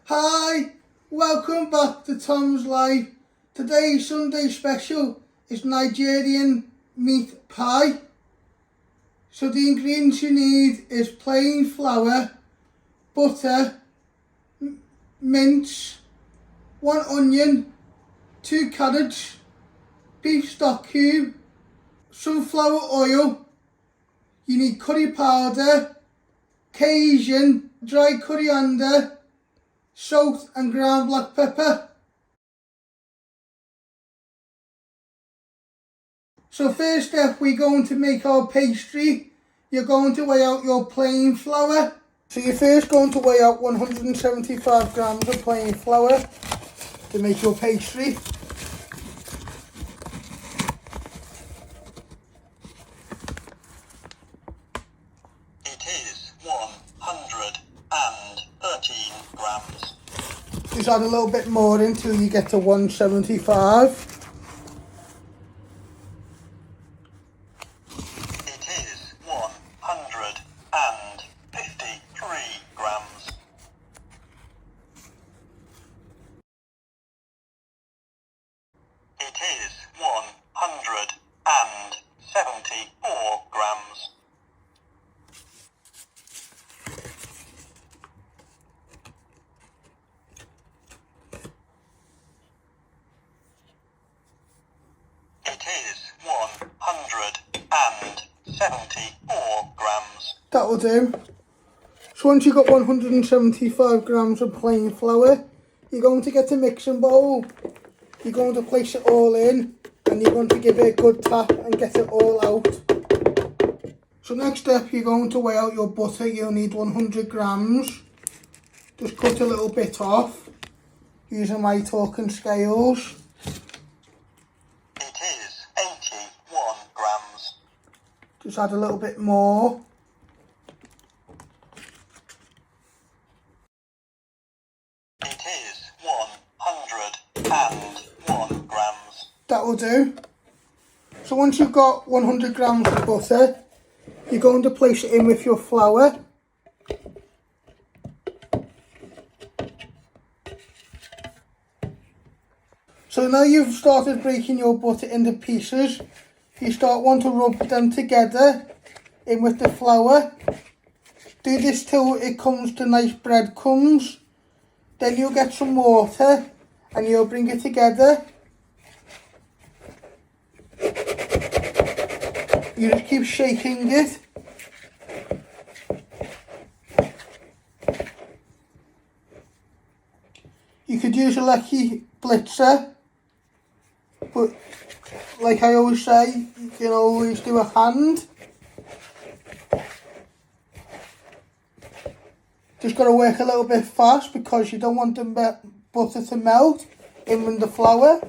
Hi, welcome back to Tom's Life. Today's Sunday special is Nigerian meat pie. So the ingredients you need is plain flour, butter, mince, 1 onion, 2 carrots, beef stock cube, sunflower oil. You need curry powder, Cajun, dry coriander, salt and ground black pepper. So first step, we're going to make our pastry. You're going to weigh out your plain flour. So you're first going to weigh out 175 grams of plain flour to make your pastry. It is 113 grams. Just add a little bit more until you get to 175. It is 153 grams. It is 174 grams. It is 174 grams. That will do. So once you've got 175 grams of plain flour, you're going to get a mixing bowl. You're going to place it all in and you're going to give it a good tap and get it all out. So next step, you're going to weigh out your butter. You'll need 100 grams. Just cut a little bit off using my talking scales. It is 81 grams. Just add a little bit more. It is 101 grams. That will do. So once you've got 100 grams of butter, you're going to place it in with your flour. So now you've started breaking your butter into pieces, you want to rub them together in with the flour. Do this till it comes to nice breadcrumbs. Then you'll get some water and you'll bring it together. You just keep shaking it. You could use a lucky blitzer, but like I always say, you can always do a hand. Just got to work a little bit fast because you don't want the butter to melt in with the flour.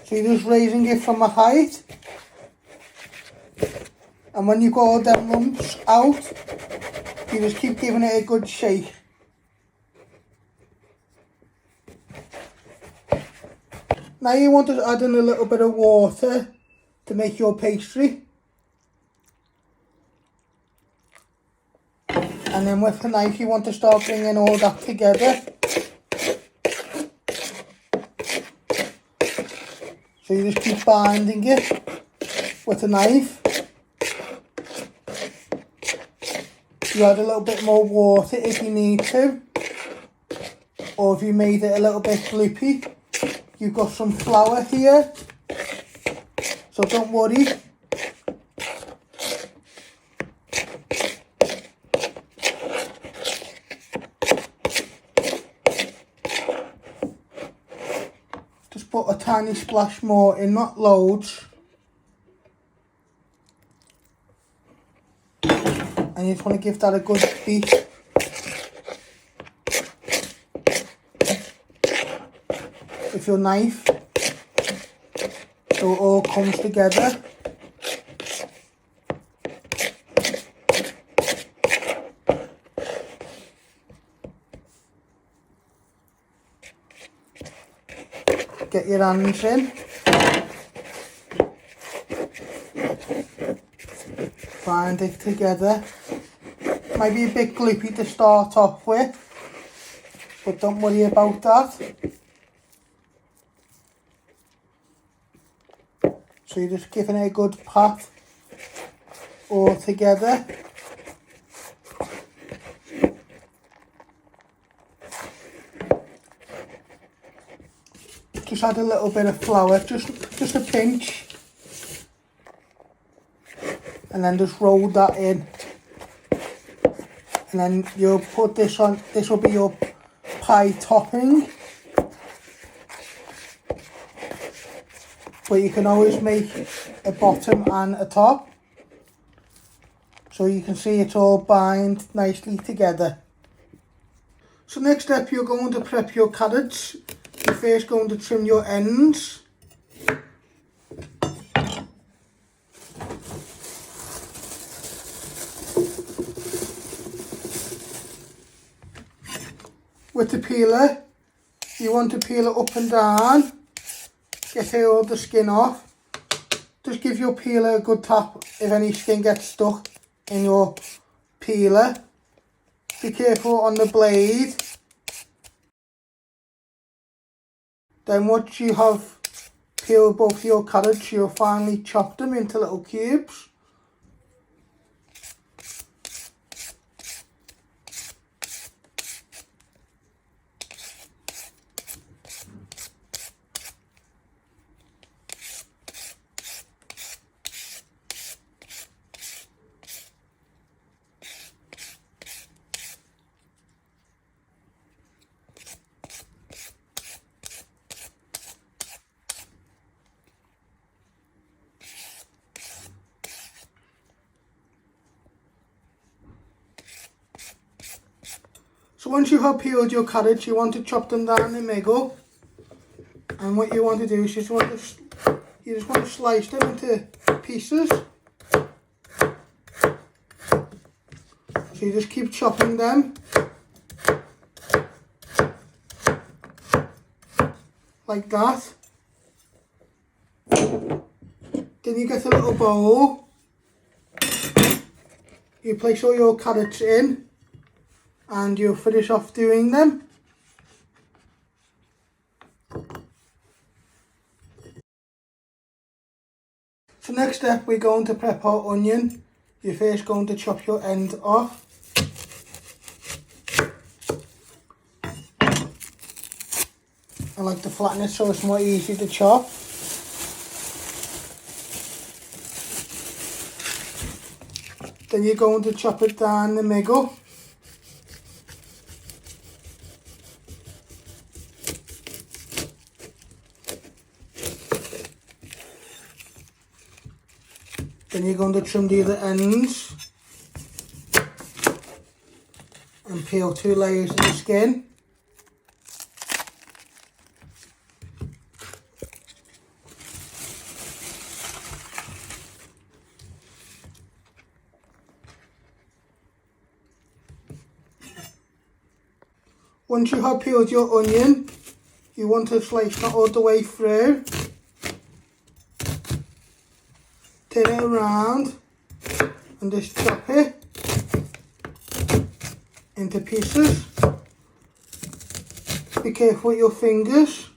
So you're just raising it from a height. And when you got all them lumps out, you just keep giving it a good shake. Now you want to add in a little bit of water to make your pastry. And then with the knife you want to start bringing all that together. So you just keep binding it with a knife. You add a little bit more water if you need to. Or if you made it a little bit gloopy. You've got some flour here, so don't worry. Just put a tiny splash more in, not loads. And you just want to give that a good beat. With your knife, so it all comes together. Get your hands in. Bind it together. Might be a bit gloopy to start off with, but don't worry about that. So you're just giving it a good pat all together. Just add a little bit of flour, just a pinch, and then just roll that in. And then you'll put this on, this will be your pie topping. But you can always make a bottom and a top. So you can see it all bind nicely together. So next step, you're going to prep your carrots. You're first going to trim your ends. With the peeler, you want to peel it up and down, get all the skin off. Just give your peeler a good tap if any skin gets stuck in your peeler. Be careful on the blade. Then once you have peeled both your carrots, you'll finally chop them into little cubes. So once you have peeled your carrots, you want to chop them down the middle. And what you want to do is you just want to slice them into pieces. So you just keep chopping them. Like that. Then you get a little bowl. You place all your carrots in. And you'll finish off doing them. So next step, we're going to prep our onion. You're first going to chop your end off. I like to flatten it so it's more easy to chop. Then you're going to chop it down the middle. Then you're going to trim the other ends and peel 2 layers of the skin. Once you have peeled your onion, you want to slice that all the way through. Turn it around and just chop it into pieces. Be careful with your fingers.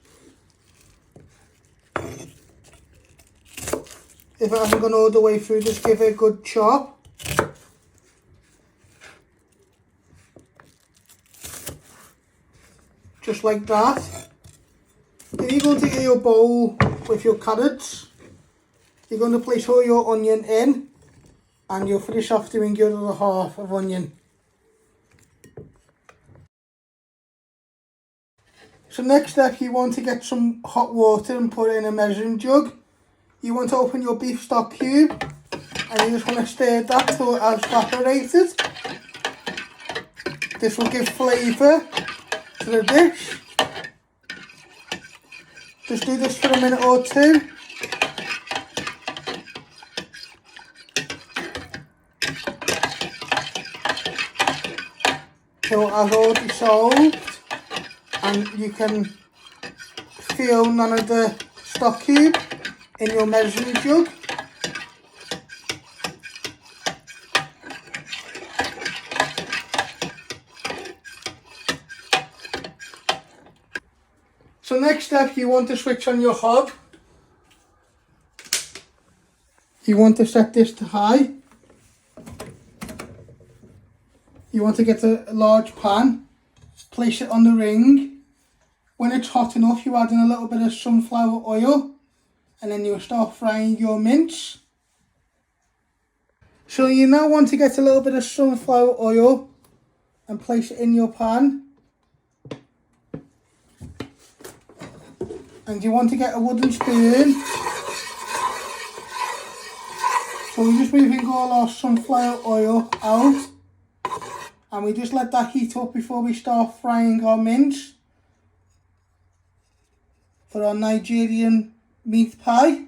If it hasn't gone all the way through, just give it a good chop. Just like that. Then you're going to get your bowl with your carrots. You're going to place all your onion in and you'll finish off doing your other half of onion. So next step, you want to get some hot water and put it in a measuring jug. You want to open your beef stock cube and you just want to stir that till it has evaporated. This will give flavour to the dish. Just do this for a minute or two. So it has all dissolved and you can feel none of the stock cube in your measuring jug. So next step, you want to switch on your hob. You want to set this to high. You want to get a large pan, place it on the ring. When it's hot enough, you add in a little bit of sunflower oil, and then you'll start frying your mince. So you now want to get a little bit of sunflower oil and place it in your pan. And you want to get a wooden spoon. So we're just moving all our sunflower oil out. And we just let that heat up before we start frying our mince for our Nigerian meat pie.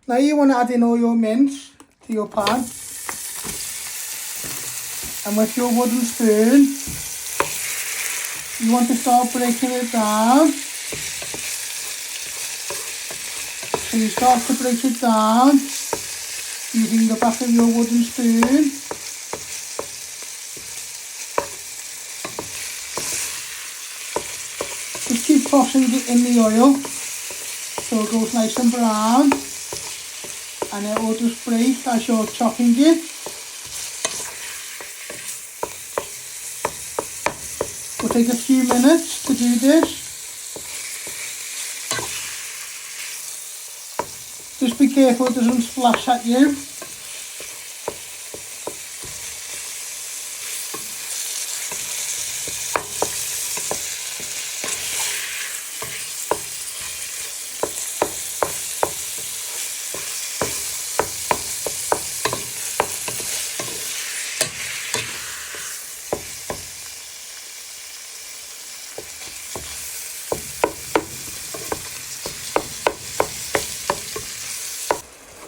Now you want to add in all your mince to your pan. And with your wooden spoon, you want to start breaking it down. So you start to break it down using the back of your wooden spoon. Just keep tossing it in the oil so it goes nice and brown, and it will just break as you're chopping it. Will take a few minutes to do this. Just be careful it doesn't splash at you.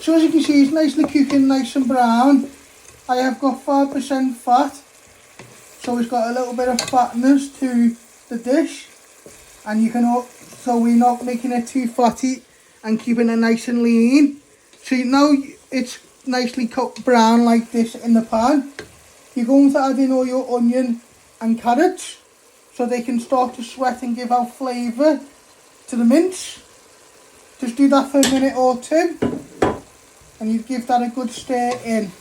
So as you can see, it's nicely cooking, nice and brown. I have got 5% fat, so it's got a little bit of fatness to the dish, and you can, so we're not making it too fatty and keeping it nice and lean. So now it's nicely cooked brown like this in the pan. You're going to add in all your onion and carrots so they can start to sweat and give out flavour to the mince. Just do that for a minute or two. And you give that a good stir in.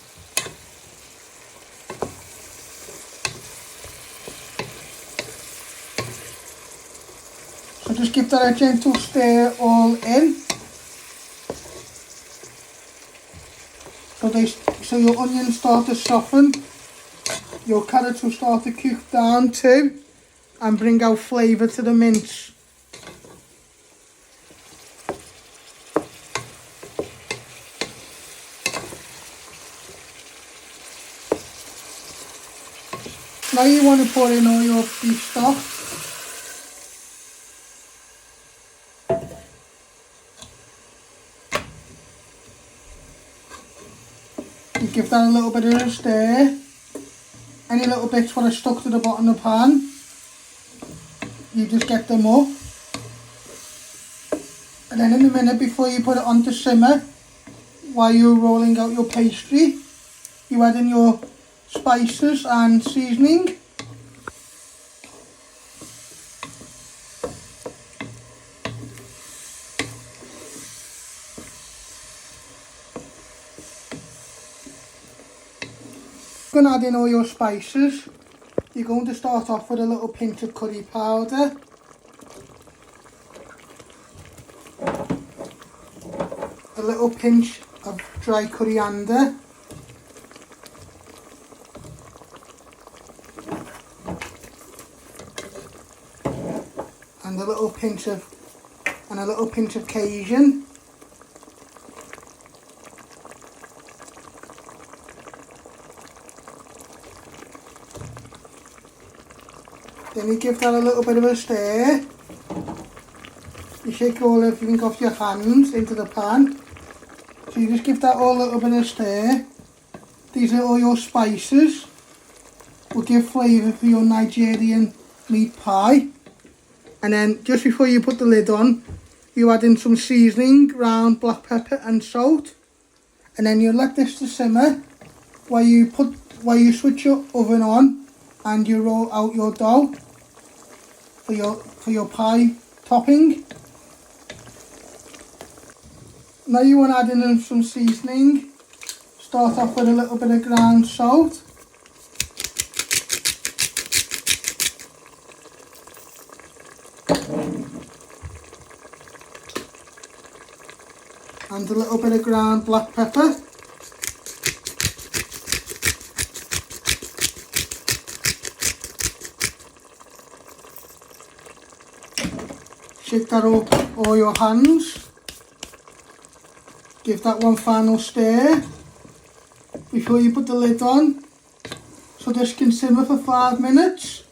So just give that a gentle stir all in. So your onions start to soften. Your carrots will start to cook down too and bring out flavour to the mince. Now you want to pour in all your beef stock. You give that a little bit of a stir. Any little bits that are stuck to the bottom of the pan, you just get them up. And then in a minute, before you put it on to simmer, while you're rolling out your pastry, you add in your spices and seasoning. You're going to add in all your spices. You're going to start off with a little pinch of curry powder, a little pinch of dry coriander, and a little pinch of Cajun. Then you give that a little bit of a stir. You shake all everything off your hands into the pan. So you just give that all a little bit of stir. These are all your spices. Will give flavour for your Nigerian meat pie. And then just before you put the lid on, you add in some seasoning, ground black pepper and salt. And then you let this to simmer while you switch your oven on and you roll out your dough for your pie topping. Now you want to add in some seasoning. Start off with a little bit of ground salt. And a little bit of ground black pepper. Shake that up all your hands. Give that one final stir before you put the lid on. So this can simmer for 5 minutes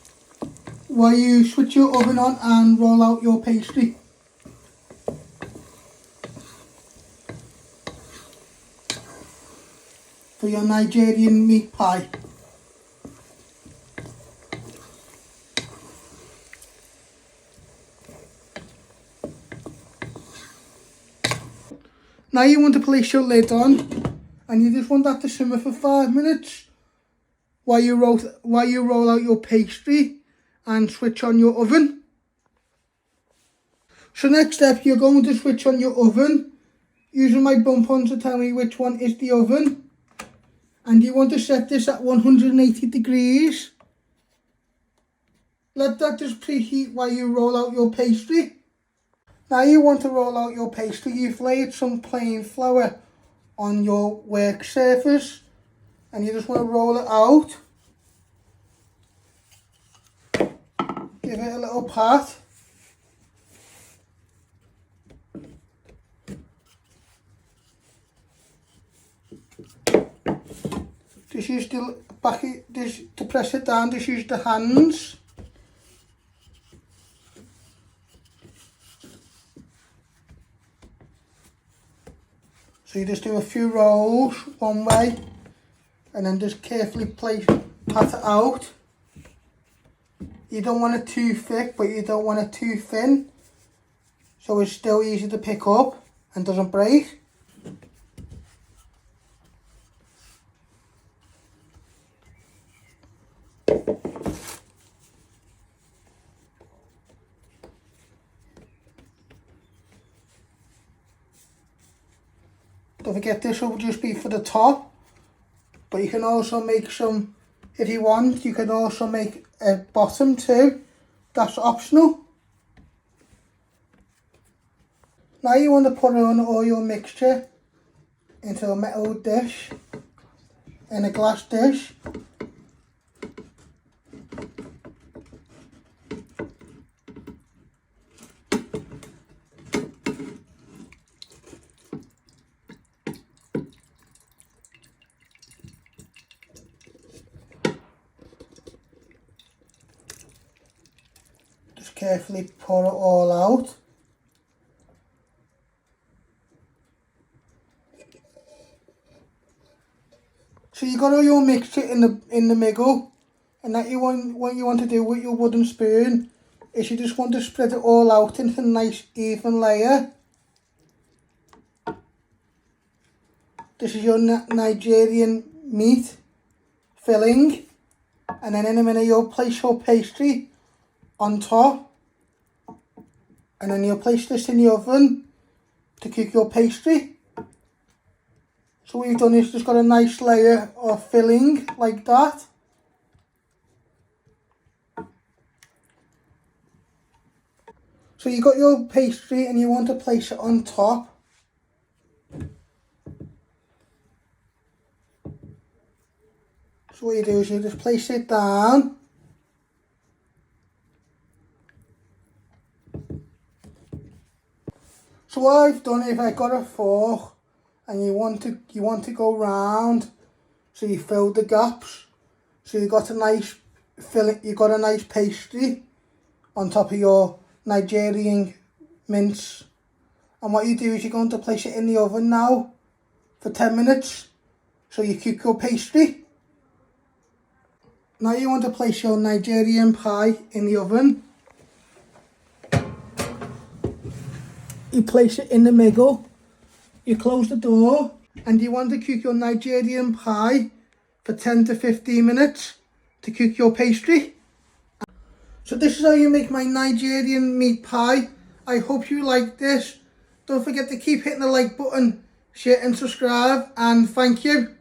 while you switch your oven on and roll out your pastry. For your Nigerian meat pie. Now you want to place your lid on, and you just want that to simmer for 5 minutes while you roll out your pastry and switch on your oven. So next step, you're going to switch on your oven, using my bump on to tell me which one is the oven. And you want to set this at 180 degrees. Let that just preheat while you roll out your pastry. Now you want to roll out your pastry. You've laid some plain flour on your work surface and you just want to roll it out. Give it a little pat. Just use the back to press it down, just use the hands. So you just do a few rolls one way and then just carefully pat it out. You don't want it too thick, but you don't want it too thin. So it's still easy to pick up and doesn't break. Don't forget, this will just be for the top, but you can also make some, if you want, you can also make a bottom too. That's optional. Now you want to put on all your mixture into a metal dish, in a glass dish. Carefully pour it all out. So you got all your mixture in the middle, and that what you want to do with your wooden spoon is you just want to spread it all out into a nice even layer. This is your Nigerian meat filling, and then in a minute you'll place your pastry on top, and then you'll place this in the oven to cook your pastry. So what we've done is just got a nice layer of filling like that. So you got your pastry and you want to place it on top. So what you do is you just place it down. So what I've done, if I got a fork and you want to go round, so you fill the gaps, so you got a nice filling, you got a nice pastry on top of your Nigerian mince. And what you do is you're going to place it in the oven now for 10 minutes, so you cook your pastry. Now you want to place your Nigerian pie in the oven. You place it in the middle, you close the door, and you want to cook your Nigerian pie for 10 to 15 minutes to cook your pastry. So this is how you make my Nigerian meat pie. I hope you liked this. Don't forget to keep hitting the like button, share and subscribe, and thank you.